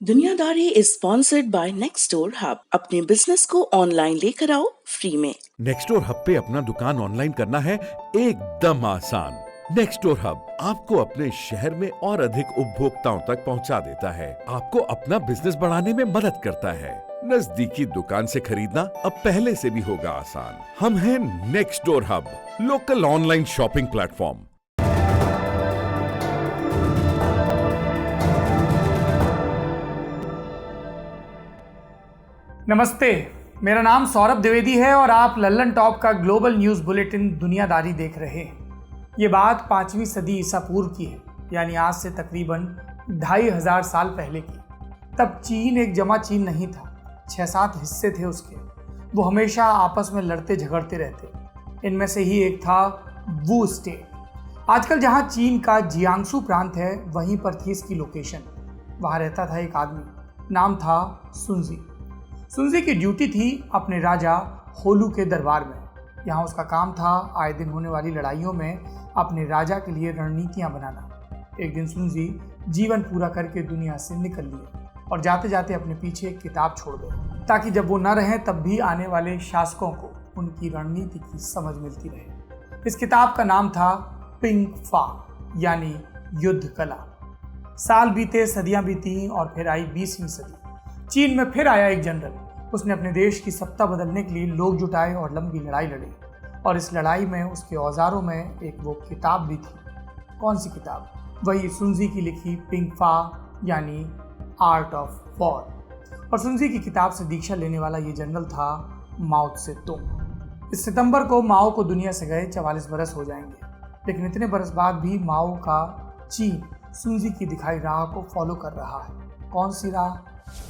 दुनियादारी is sponsored by नेक्स्टडोर hub. अपने business को ऑनलाइन लेकर आओ फ्री में। नेक्स्टडोर हब पे अपना दुकान ऑनलाइन करना है एकदम आसान। नेक्स्टडोर हब आपको अपने शहर में और अधिक उपभोक्ताओं तक पहुंचा देता है, आपको अपना बिजनेस बढ़ाने में मदद करता है। नजदीकी दुकान से खरीदना अब पहले से भी होगा आसान। हम हैं next door hub, local online shopping platform. नमस्ते, मेरा नाम सौरभ द्विवेदी है और आप लल्लन टॉप का ग्लोबल न्यूज़ बुलेटिन दुनियादारी देख रहे हैं। ये बात 5वीं सदी ईसा पूर्व की है, यानी आज से तकरीबन 2500 साल पहले की। तब चीन एक जमा चीन नहीं था, 6-7 हिस्से थे उसके। वो हमेशा आपस में लड़ते झगड़ते रहते। इनमें से ही एक था वू स्टेट। आजकल जहाँ चीन का जियांगसू प्रांत है, वहीं पर थी इसकी लोकेशन। वहाँ रहता था एक आदमी, नाम था सुनजी। सुनजी की ड्यूटी थी अपने राजा होलू के दरबार में। यहाँ उसका काम था आए दिन होने वाली लड़ाइयों में अपने राजा के लिए रणनीतियाँ बनाना। एक दिन सुनजी जीवन पूरा करके दुनिया से निकल लिए और जाते जाते अपने पीछे एक किताब छोड़ गए, ताकि जब वो न रहें तब भी आने वाले शासकों को उनकी रणनीति की समझ मिलती रहे। इस किताब का नाम था पिंग फा, यानी युद्ध कला। साल बीते, सदियाँ बीती और फिर आई 20वीं सदी। चीन में फिर आया एक जनरल। उसने अपने देश की सत्ता बदलने के लिए लोग जुटाए और लंबी लड़ाई लड़ी। और इस लड़ाई में उसके औजारों में एक वो किताब भी थी। कौन सी किताब? वही सुनजी की लिखी पिंग फा, यानी आर्ट ऑफ वॉर। और सुनजी की किताब से दीक्षा लेने वाला ये जनरल था माओ त्से तुंग। इस सितंबर को माओ को दुनिया से गए 44 बरस हो जाएंगे, लेकिन इतने बरस बाद भी माओ का चीन सुनजी की दिखाई राह को फॉलो कर रहा है। कौन सी राह?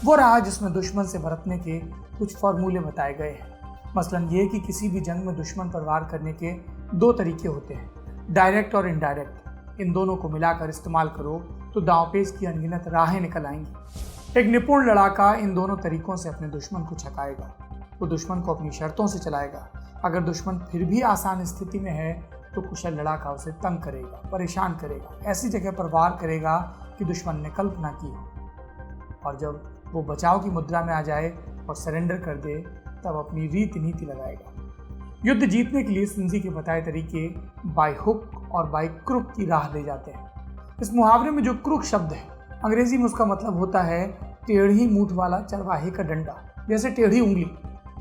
वो राह जिसमें दुश्मन से बरतने के कुछ फॉर्मूले बताए गए हैं। मसलन ये कि किसी भी जंग में दुश्मन पर वार करने के 2 तरीके होते हैं, डायरेक्ट और इनडायरेक्ट। इन दोनों को मिलाकर इस्तेमाल करो तो दांवपेच की अनगिनत राहें निकल आएंगी। एक निपुण लड़ाका इन दोनों तरीकों से अपने दुश्मन को छकाएगा। वो दुश्मन को अपनी शर्तों से चलाएगा। अगर दुश्मन फिर भी आसान स्थिति में है तो कुशल लड़ाका उसे तंग करेगा, परेशान करेगा, ऐसी जगह पर वार करेगा कि दुश्मन ने कल्पना की हो। और जब वो बचाव की मुद्रा में आ जाए और सरेंडर कर दे, तब अपनी रीति नीति लगाएगा। युद्ध जीतने के लिए सुनजी के बताए तरीके बाय हुक और बाय क्रुक की राह ले जाते हैं। इस मुहावरे में जो क्रुक शब्द है, अंग्रेजी में उसका मतलब होता है टेढ़ी मूठ वाला चरवाहे का डंडा, जैसे टेढ़ी उंगली।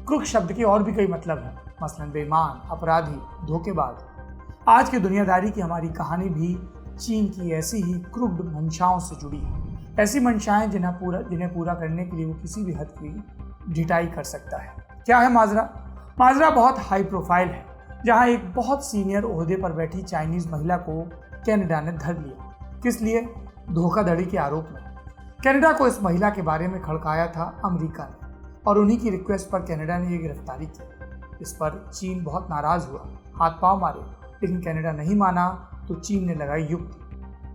क्रुक शब्द के और भी कई मतलब हैं, मसलन बेईमान, अपराधी, धोखेबाज। आज की दुनियादारी की हमारी कहानी भी चीन की ऐसी ही क्रुक मंशाओं से जुड़ी है। ऐसी मंशाएं जिन्हें पूरा करने के लिए वो किसी भी हद की ढिठाई कर सकता है। क्या है माजरा? माजरा बहुत हाई प्रोफाइल है, जहां एक बहुत सीनियर ओहदे पर बैठी चाइनीज महिला को कनाडा ने धर लिया। किस लिए? धोखाधड़ी के आरोप में। कनाडा को इस महिला के बारे में खड़काया था अमेरिका ने, और उन्हीं की रिक्वेस्ट पर कनाडा ने ये गिरफ्तारी की। इस पर चीन बहुत नाराज हुआ, हाथ पांव मारे, लेकिन कनाडा नहीं माना तो चीन ने लगाई युक्ति।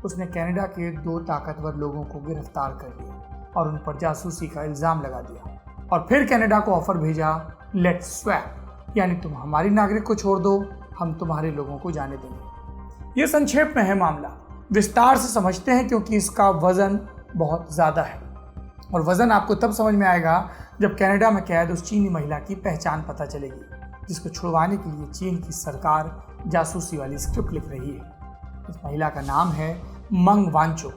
उसने कनाडा के 2 ताकतवर लोगों को गिरफ्तार कर लिया और उन पर जासूसी का इल्ज़ाम लगा दिया। और फिर कनाडा को ऑफर भेजा, लेट्स स्वैप, यानी तुम हमारी नागरिक को छोड़ दो, हम तुम्हारे लोगों को जाने देंगे। ये संक्षेप में है मामला, विस्तार से समझते हैं क्योंकि इसका वजन बहुत ज़्यादा है। और वजन आपको तब समझ में आएगा जब कनाडा में कैद उस चीनी महिला की पहचान पता चलेगी, जिसको छुड़वाने के लिए चीन की सरकार जासूसी वाली स्क्रिप्ट लिख रही है। इस महिला का नाम है मंग वांचो।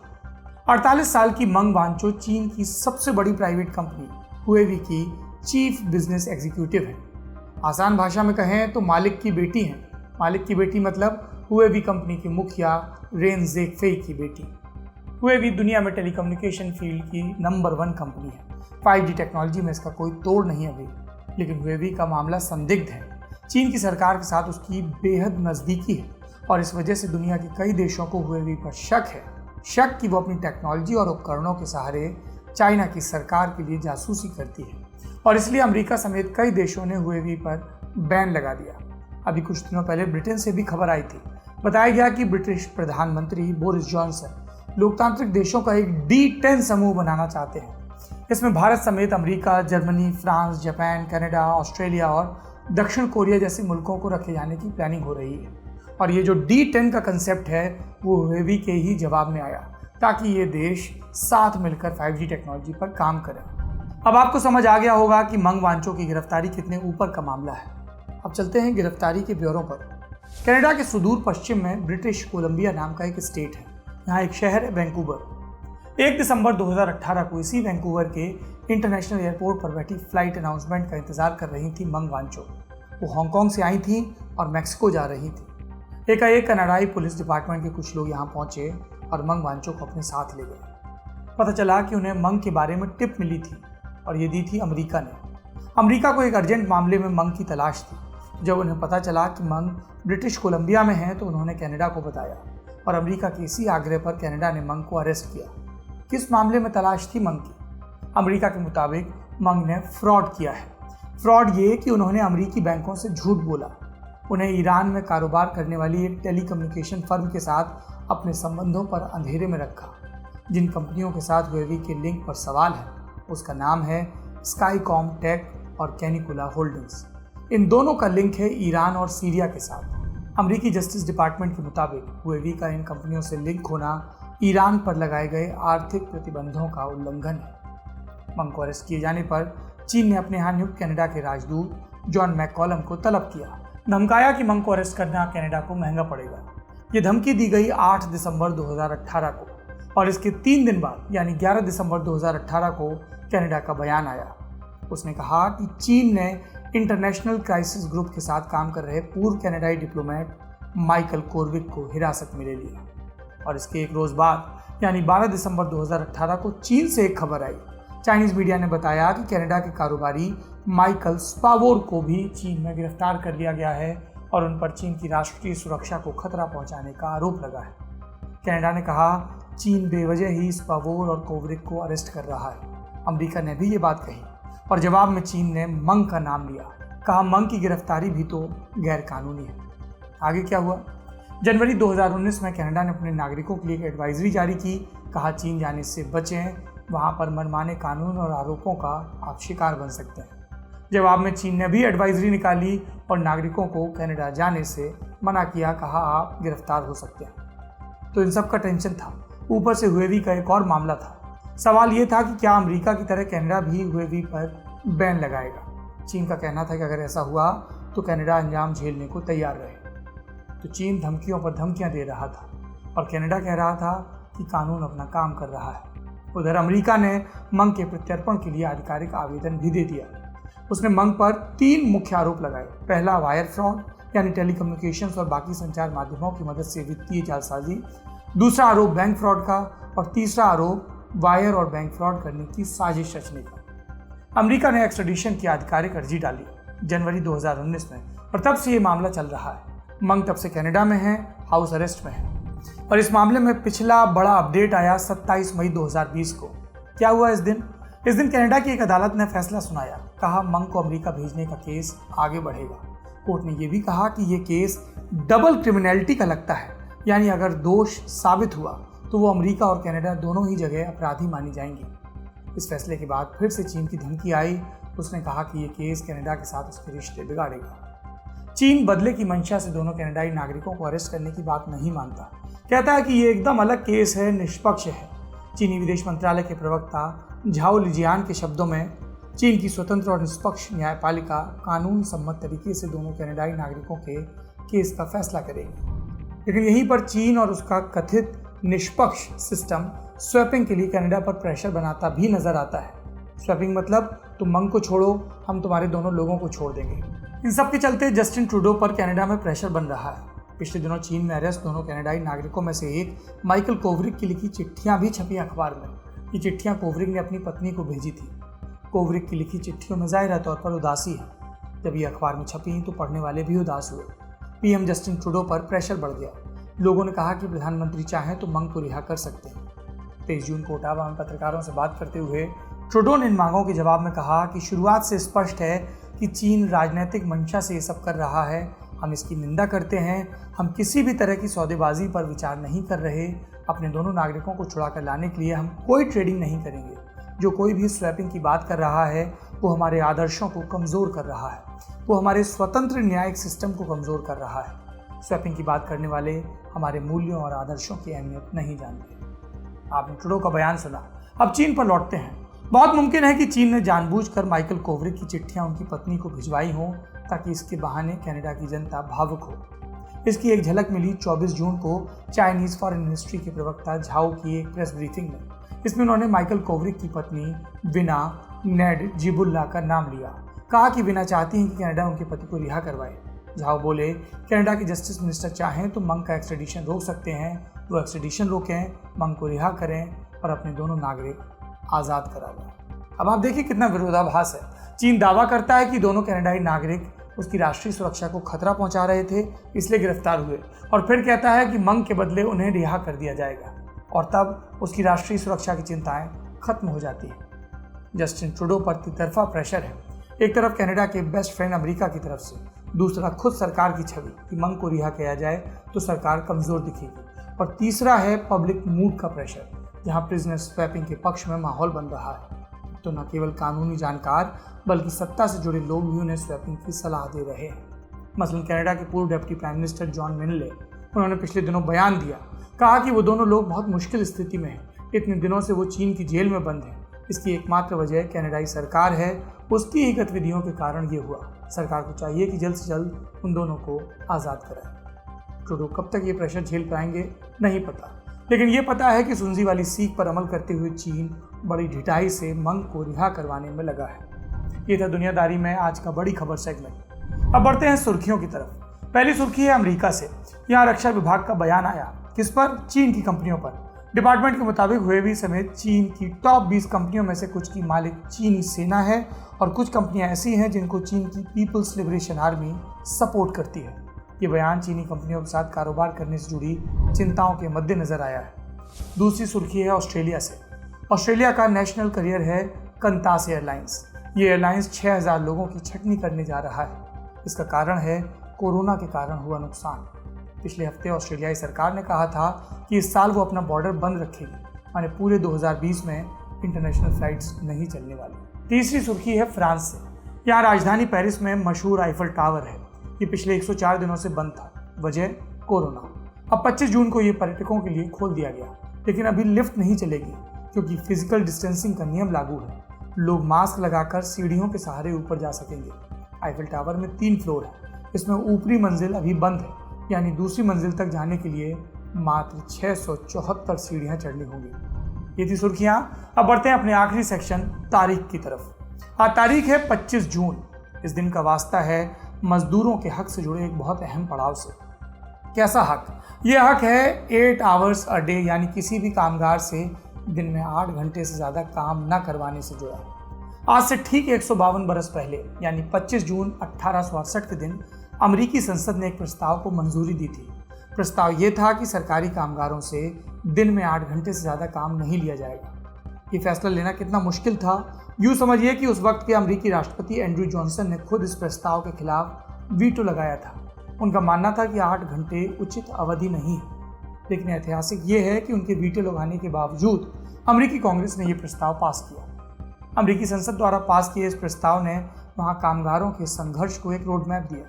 48 साल की मंग वांचो चीन की सबसे बड़ी प्राइवेट कंपनी हुएवी की चीफ बिजनेस एग्जीक्यूटिव है। आसान भाषा में कहें तो मालिक की बेटी हैं। मालिक की बेटी मतलब हुएवी कंपनी के मुखिया रेन ज़ेफेई की बेटी। हुएवी दुनिया में टेलीकम्युनिकेशन फील्ड की नंबर 1 कंपनी है। 5G टेक्नोलॉजी में इसका कोई तोड़ नहीं है अभी, लेकिन हुएवी का मामला संदिग्ध है। चीन की सरकार के साथ उसकी बेहद नज़दीकी है और इस वजह से दुनिया के कई देशों को हुएवी पर शक है। शक कि वो अपनी टेक्नोलॉजी और उपकरणों के सहारे चाइना की सरकार के लिए जासूसी करती है, और इसलिए अमेरिका समेत कई देशों ने हुएवी पर बैन लगा दिया। अभी कुछ दिनों पहले ब्रिटेन से भी खबर आई थी। बताया गया कि ब्रिटिश प्रधानमंत्री बोरिस जॉनसन लोकतांत्रिक देशों का एक D10 समूह बनाना चाहते हैं। इसमें भारत समेत America, Germany, France, Japan, Canada, Australia और दक्षिण कोरिया जैसे मुल्कों को रखे जाने की प्लानिंग हो रही है। और ये जो D10 का कंसेप्ट है वो हुएवी के ही जवाब में आया, ताकि ये देश साथ मिलकर 5G टेक्नोलॉजी पर काम करें। अब आपको समझ आ गया होगा कि मंग वांचो की गिरफ्तारी कितने ऊपर का मामला है। अब चलते हैं गिरफ्तारी के ब्यौरों पर। कनाडा के सुदूर पश्चिम में ब्रिटिश कोलंबिया नाम का एक स्टेट है। यहाँ एक शहर है वैंकूवर। 1 दिसंबर 2018 को इसी वैंकूवर के इंटरनेशनल एयरपोर्ट पर बैठी फ्लाइट अनाउंसमेंट का इंतजार कर रही थी मंग वांचो। वो हांगकांग से आई थी और मैक्सिको जा रही थी। एकाएक कनाडाई पुलिस डिपार्टमेंट के कुछ लोग यहाँ पहुंचे और मंग वांचो को अपने साथ ले गए। पता चला कि उन्हें मंग के बारे में टिप मिली थी और ये दी थी अमेरिका ने। अमेरिका को एक अर्जेंट मामले में मंग की तलाश थी। जब उन्हें पता चला कि मंग ब्रिटिश कोलंबिया में है तो उन्होंने कनाडा को बताया और अमेरिका के इसी आग्रह पर कनाडा ने मंग को अरेस्ट किया। किस मामले में तलाश थी मंग की? अमेरिका के मुताबिक मंग ने फ्रॉड किया है। फ्रॉड ये कि उन्होंने अमेरिकी बैंकों से झूठ बोला। उन्हें ईरान में कारोबार करने वाली एक टेलीकम्युनिकेशन फर्म के साथ अपने संबंधों पर अंधेरे में रखा। जिन कंपनियों के साथ यूएवी के लिंक पर सवाल है उसका नाम है स्काईकॉम टेक और कैनिकुला होल्डिंग्स। इन दोनों का लिंक है ईरान और सीरिया के साथ। अमेरिकी जस्टिस डिपार्टमेंट के मुताबिक यूएवी का इन कंपनियों से लिंक होना ईरान पर लगाए गए आर्थिक प्रतिबंधों का उल्लंघन है। मंग को अरेस्ट किए जाने पर चीन ने अपने यहाँ नियुक्त कनाडा के राजदूत जॉन मैककॉलम को तलब किया। धमकाया कि मंग को अरेस्ट करना कनाडा को महंगा पड़ेगा। ये धमकी दी गई 8 दिसंबर 2018 को और इसके 3 दिन बाद यानी 11 दिसंबर 2018 को कनाडा का बयान आया। उसने कहा कि चीन ने इंटरनेशनल क्राइसिस ग्रुप के साथ काम कर रहे पूर्व कनाडाई डिप्लोमेट माइकल कोरविक को हिरासत में ले लिया। और इसके एक रोज बाद यानी 12 दिसंबर 2018 को चीन से एक खबर आई। चाइनीज मीडिया ने बताया कि कनाडा के कारोबारी माइकल स्पावोर को भी चीन में गिरफ्तार कर लिया गया है और उन पर चीन की राष्ट्रीय सुरक्षा को खतरा पहुंचाने का आरोप लगा है। कनाडा ने कहा चीन बेवजह ही स्पावोर और कोवरिक को अरेस्ट कर रहा है। अमेरिका ने भी ये बात कही और जवाब में चीन ने मंग का नाम लिया। कहा मंग की गिरफ्तारी भी तो गैर कानूनी है। आगे क्या हुआ? जनवरी 2019 में कनाडा ने अपने नागरिकों के लिए एक एडवाइजरी जारी की। कहा चीन जाने से बचें, वहाँ पर मनमाने कानून और आरोपों का आप शिकार बन सकते हैं। जवाब में चीन ने भी एडवाइजरी निकाली और नागरिकों को कनाडा जाने से मना किया। कहा आप गिरफ्तार हो सकते हैं। तो इन सब का टेंशन था। ऊपर से यूएवी का एक और मामला था। सवाल ये था कि क्या अमेरिका की तरह कनाडा भी यूएवी पर बैन लगाएगा। चीन का कहना था कि अगर ऐसा हुआ तो कनाडा अंजाम झेलने को तैयार रहे। तो चीन धमकियों पर धमकियां दे रहा था और कनाडा कह रहा था कि कानून अपना काम कर रहा है। उधर अमेरिका ने मंग के प्रत्यर्पण के लिए आधिकारिक आवेदन भी दे दिया। उसने मंग पर 3 मुख्य आरोप लगाए। पहला वायर फ्रॉड यानी टेलीकम्युनिकेशंस और बाकी संचार माध्यमों की मदद से वित्तीय जालसाजी। दूसरा आरोप बैंक फ्रॉड का और तीसरा आरोप वायर और बैंक फ्रॉड करने की साजिश रचने का। अमेरिका ने एक्स्ट्राडिशन की आधिकारिक अर्जी डाली जनवरी 2019 में और तब से ये मामला चल रहा है। मंग तब से कनाडा में है, हाउस अरेस्ट में है और इस मामले में पिछला बड़ा अपडेट आया 27 मई 2020 को। क्या हुआ इस दिन? इस दिन कनाडा की एक अदालत ने फैसला सुनाया। कहा मंग को अमेरिका भेजने का केस आगे बढ़ेगा। कोर्ट ने यह भी कहा कि ये केस डबल क्रिमिनलिटी का लगता है, यानी अगर दोष साबित हुआ तो वो अमेरिका और कनाडा दोनों ही जगह अपराधी मानी जाएंगी। इस फैसले के बाद फिर से चीन की धमकी आई। उसने कहा कि ये केस कनाडा के साथ उसके रिश्ते बिगाड़ेगा। चीन बदले की मंशा से दोनों कनाडाई नागरिकों को अरेस्ट करने की बात नहीं मानता। कहता है कि ये एकदम अलग केस है, निष्पक्ष है। चीनी विदेश मंत्रालय के प्रवक्ता झाओ लिजियान के शब्दों में चीन की स्वतंत्र और निष्पक्ष न्यायपालिका कानून सम्मत तरीके से दोनों कनाडाई नागरिकों के केस का फैसला करेगी। लेकिन यहीं पर चीन और उसका कथित निष्पक्ष सिस्टम स्वैपिंग के लिए कनाडा पर प्रेशर बनाता भी नजर आता है। स्वैपिंग मतलब तुम मंग को छोड़ो, हम तुम्हारे दोनों लोगों को छोड़ देंगे। इन सब के चलते जस्टिन ट्रूडो पर कनाडा में प्रेशर बन रहा है। पिछले दिनों चीन में अरेस्ट दोनों कनाडाई नागरिकों में से एक माइकल कोवरिक की लिखी चिट्ठियां भी छपी अखबार में। ये चिट्ठियां कोवरिक ने अपनी पत्नी को भेजी थी। कोवरिक की लिखी चिट्ठियों में ज़ाहिर तौर पर उदासी है। जब ये अखबार में छपी तो पढ़ने वाले भी उदास हुए। पीएम जस्टिन ट्रूडो पर प्रेशर बढ़ गया। लोगों ने कहा कि प्रधानमंत्री चाहें तो मंग को रिहा कर सकते हैं। 23 जून को ओटावा में पत्रकारों से बात करते हुए ट्रूडो ने इन मांगों के जवाब में कहा कि शुरुआत से स्पष्ट है कि चीन राजनीतिक मंशा से ये सब कर रहा है। हम इसकी निंदा करते हैं। हम किसी भी तरह की सौदेबाजी पर विचार नहीं कर रहे। अपने दोनों नागरिकों को छुड़ा कर लाने के लिए हम कोई ट्रेडिंग नहीं करेंगे। जो कोई भी स्वैपिंग की बात कर रहा है वो हमारे आदर्शों को कमज़ोर कर रहा है। वो हमारे स्वतंत्र न्यायिक सिस्टम को कमज़ोर कर रहा है। स्वैपिंग की बात करने वाले हमारे मूल्यों और आदर्शों की अहमियत नहीं जानते। आपने ट्रूडो का बयान सुना। अब चीन पर लौटते हैं। बहुत मुमकिन है कि चीन ने जानबूझकर माइकल कोवरिक की चिट्ठियां उनकी पत्नी को भिजवाई हों ताकि इसके बहाने कनाडा की जनता भावुक हो। इसकी एक झलक मिली 24 जून को चाइनीज फॉरेन मिनिस्ट्री के प्रवक्ता झाओ की एक प्रेस ब्रीफिंग में। इसमें उन्होंने माइकल कोवरिक की पत्नी विना नेड जिबुल्ला का नाम लिया। कहा कि विना चाहती हैं कि कनाडा उनके पति को रिहा करवाए। झाओ बोले, कनाडा के जस्टिस मिनिस्टर चाहें तो मंग का एक्सट्रेडिशन रोक सकते हैं। वो एक्सट्रेडिशन रोकें, मंग को रिहा करें और अपने दोनों नागरिक आज़ाद करा लें। अब आप देखिए कितना विरोधाभास है। चीन दावा करता है कि दोनों कनाडाई नागरिक उसकी राष्ट्रीय सुरक्षा को खतरा पहुंचा रहे थे, इसलिए गिरफ्तार हुए, और फिर कहता है कि मंग के बदले उन्हें रिहा कर दिया जाएगा, और तब उसकी राष्ट्रीय सुरक्षा की चिंताएं खत्म हो जाती हैं। जस्टिन ट्रूडो पर तितरफा प्रेशर है। एक तरफ कनाडा के बेस्ट फ्रेंड अमेरिका की तरफ से, दूसरा खुद सरकार की छवि कि मंग को रिहा किया जाए तो सरकार कमजोर दिखेगी, और तीसरा है पब्लिक मूड का प्रेशर, जहां प्रिजनर स्वैपिंग के पक्ष में माहौल बन रहा है। तो न केवल कानूनी जानकार बल्कि सत्ता से जुड़े लोग भी उन्हें स्वैपिंग की सलाह दे रहे हैं। मसलन कनाडा के पूर्व डिप्टी प्राइम मिनिस्टर जॉन मिनले, उन्होंने पिछले दिनों बयान दिया, कहा कि वो दोनों लोग बहुत मुश्किल स्थिति में हैं। इतने दिनों से वो चीन की जेल में बंद हैं। इसकी एकमात्र वजह कनाडाई सरकार है, उसकी ही गतिविधियों के कारण ये हुआ। सरकार को चाहिए कि जल्द से जल्द उन दोनों को आज़ाद कराए। ट्रूडो कब तक ये प्रेशर झेल पाएंगे नहीं पता, लेकिन ये पता है कि सुनजी वाली सीख पर अमल करते हुए चीन बड़ी ढिठाई से मंग को रिहा करवाने में लगा है। ये था दुनियादारी में आज का बड़ी खबर सेगमेंट। अब बढ़ते हैं सुर्खियों की तरफ। पहली सुर्खी है अमेरिका से। यहाँ रक्षा विभाग का बयान आया, किस पर? चीन की कंपनियों पर। डिपार्टमेंट के मुताबिक हुएवी समेत चीन की टॉप 20 कंपनियों में से कुछ की मालिक चीनी सेना है, और कुछ कंपनियां ऐसी हैं जिनको चीन की पीपल्स लिबरेशन आर्मी सपोर्ट करती है। ये बयान चीनी कंपनियों के साथ कारोबार करने से जुड़ी चिंताओं के मद्देनजर आया है। दूसरी सुर्खी है ऑस्ट्रेलिया से। ऑस्ट्रेलिया का नेशनल कैरियर है कंतास एयरलाइंस। ये एयरलाइंस 6000 लोगों की छटनी करने जा रहा है। इसका कारण है कोरोना के कारण हुआ नुकसान। पिछले हफ्ते ऑस्ट्रेलियाई सरकार ने कहा था कि इस साल वो अपना बॉर्डर बंद रखेगी, यानी पूरे 2020 में इंटरनेशनल फ्लाइट्स नहीं चलने वाली। तीसरी सुर्खी है फ्रांस से। यहाँ राजधानी पेरिस में मशहूर आईफल टावर है। ये पिछले 104 दिनों से बंद था, वजह कोरोना। अब 25 जून को ये पर्यटकों के लिए खोल दिया गया, लेकिन अभी लिफ्ट नहीं चलेगी क्योंकि फिजिकल डिस्टेंसिंग का नियम लागू है। लोग मास्क लगाकर सीढ़ियों के सहारे ऊपर जा सकेंगे। आईफल टावर में 3 फ्लोर है। इसमें ऊपरी मंजिल अभी बंद है, यानी दूसरी मंजिल तक जाने के लिए मात्र 674 सीढ़ियां चढ़नी होंगी। ये थी सुर्खियां। अब बढ़ते हैं अपने आखिरी सेक्शन तारीख की तरफ। आज तारीख है 25 जून। इस दिन का वास्ता है मजदूरों के हक से जुड़े एक बहुत अहम पड़ाव से। कैसा हक? ये हक है 8 आवर्स अ डे, यानी किसी भी कामगार से दिन में 8 घंटे से ज़्यादा काम न करवाने से जुड़ा। आज से ठीक 152 बरस पहले, यानी 25 जून 1868 के दिन अमेरिकी संसद ने एक प्रस्ताव को मंजूरी दी थी। प्रस्ताव ये था कि सरकारी कामगारों से दिन में 8 घंटे से ज़्यादा काम नहीं लिया जाएगा। ये फैसला लेना कितना मुश्किल था, यूँ समझिए कि उस वक्त के अमेरिकी राष्ट्रपति एंड्रू जॉनसन ने खुद इस प्रस्ताव के खिलाफ वीटो लगाया था। उनका मानना था कि 8 घंटे उचित अवधि नहीं है, लेकिन ऐतिहासिक ये है कि उनके वीटो लगाने के बावजूद अमेरिकी कांग्रेस ने यह प्रस्ताव पास किया। अमेरिकी संसद द्वारा पास किए इस प्रस्ताव ने वहाँ कामगारों के संघर्ष को एक रोड मैप दिया,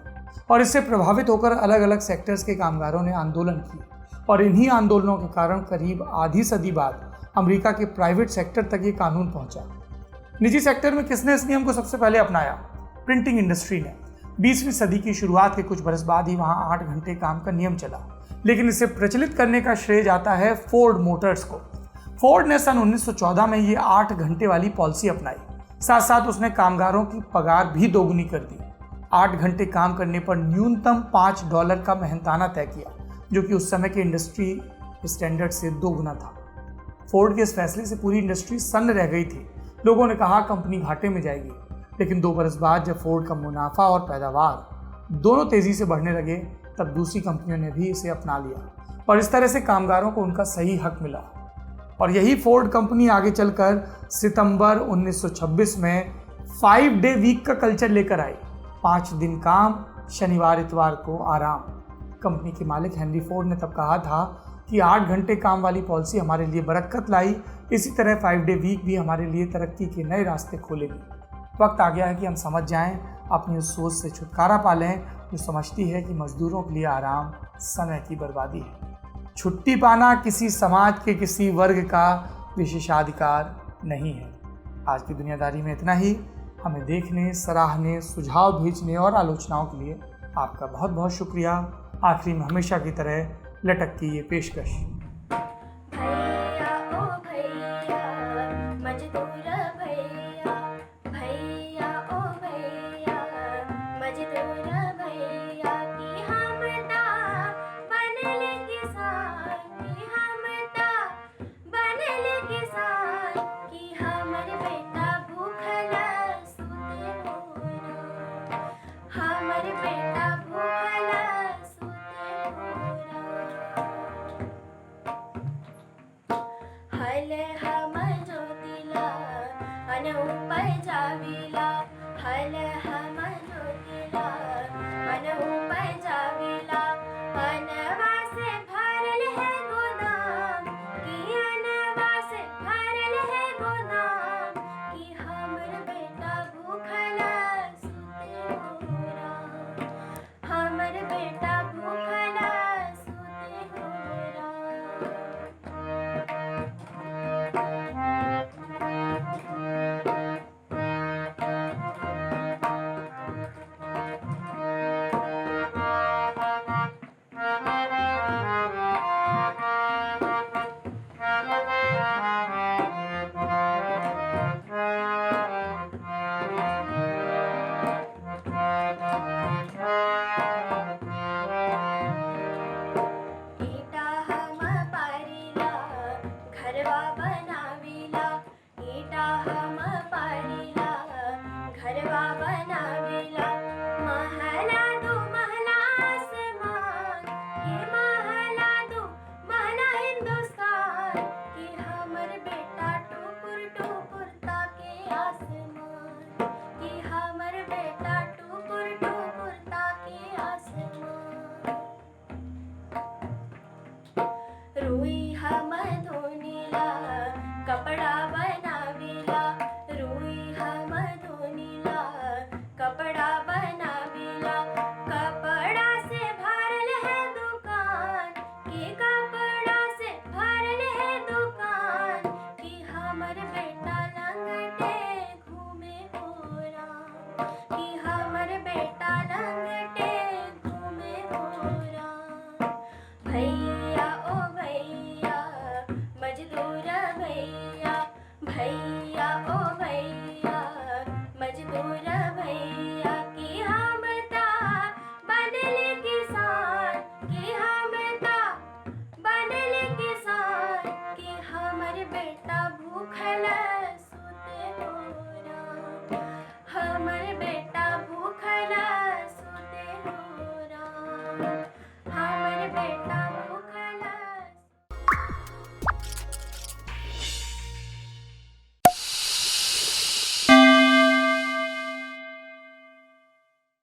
और इससे प्रभावित होकर अलग अलग सेक्टर्स के कामगारों ने आंदोलन किए, और इन्हीं आंदोलनों के कारण करीब आधी सदी बाद अमेरिका के प्राइवेट सेक्टर तक ये कानून पहुंचा। निजी सेक्टर में किसने इस नियम को सबसे पहले अपनाया? प्रिंटिंग इंडस्ट्री ने। 20वीं सदी की शुरुआत के कुछ बरस बाद ही वहाँ 8 घंटे काम का नियम चला, लेकिन इसे प्रचलित करने का श्रेय जाता है फोर्ड मोटर्स को। फोर्ड ने सन 1914 में ये 8 घंटे वाली पॉलिसी अपनाई। साथ साथ उसने कामगारों की पगार भी दोगुनी कर दी। 8 घंटे काम करने पर न्यूनतम $5 का मेहनताना तय किया, जो कि उस समय के इंडस्ट्री स्टैंडर्ड से 2 गुना था। फोर्ड के इस फैसले से पूरी इंडस्ट्री सन्न रह गई थी। लोगों ने कहा कंपनी घाटे में जाएगी, लेकिन 2 बरस बाद जब फोर्ड का मुनाफा और पैदावार दोनों तेजी से बढ़ने लगे, तब दूसरी कंपनियों ने भी इसे अपना लिया, और इस तरह से कामगारों को उनका सही हक मिला। और यही फोर्ड कंपनी आगे चलकर सितंबर 1926 में 5 डे वीक का कल्चर लेकर आई। 5 दिन काम, शनिवार इतवार को आराम। कंपनी के मालिक हेनरी फोर्ड ने तब कहा था कि 8 घंटे काम वाली पॉलिसी हमारे लिए बरकत लाई, इसी तरह 5 डे वीक भी हमारे लिए तरक्की के नए रास्ते खोलेगी। वक्त आ गया है कि हम समझ जाएं, अपनी उस सोच से छुटकारा पा लें जो समझती है कि मजदूरों के लिए आराम समय की बर्बादी है। छुट्टी पाना किसी समाज के किसी वर्ग का विशेषाधिकार नहीं है। आज की दुनियादारी में इतना ही। हमें देखने, सराहने, सुझाव भेजने और आलोचनाओं के लिए आपका बहुत बहुत शुक्रिया। आखिरी में हमेशा की तरह लटक की ये पेशकश। भैया ओ भैया मजदूर भैया, भैया ओ भैया मजदूर भैया की हमदा बनल किसान, की हमदा बनल किसान, की हमर बेटा भूखल सुते मोरा, हमर बेटा भूखल सुते मोरा। हल हम जोतिला अन उपजाविला, हल हम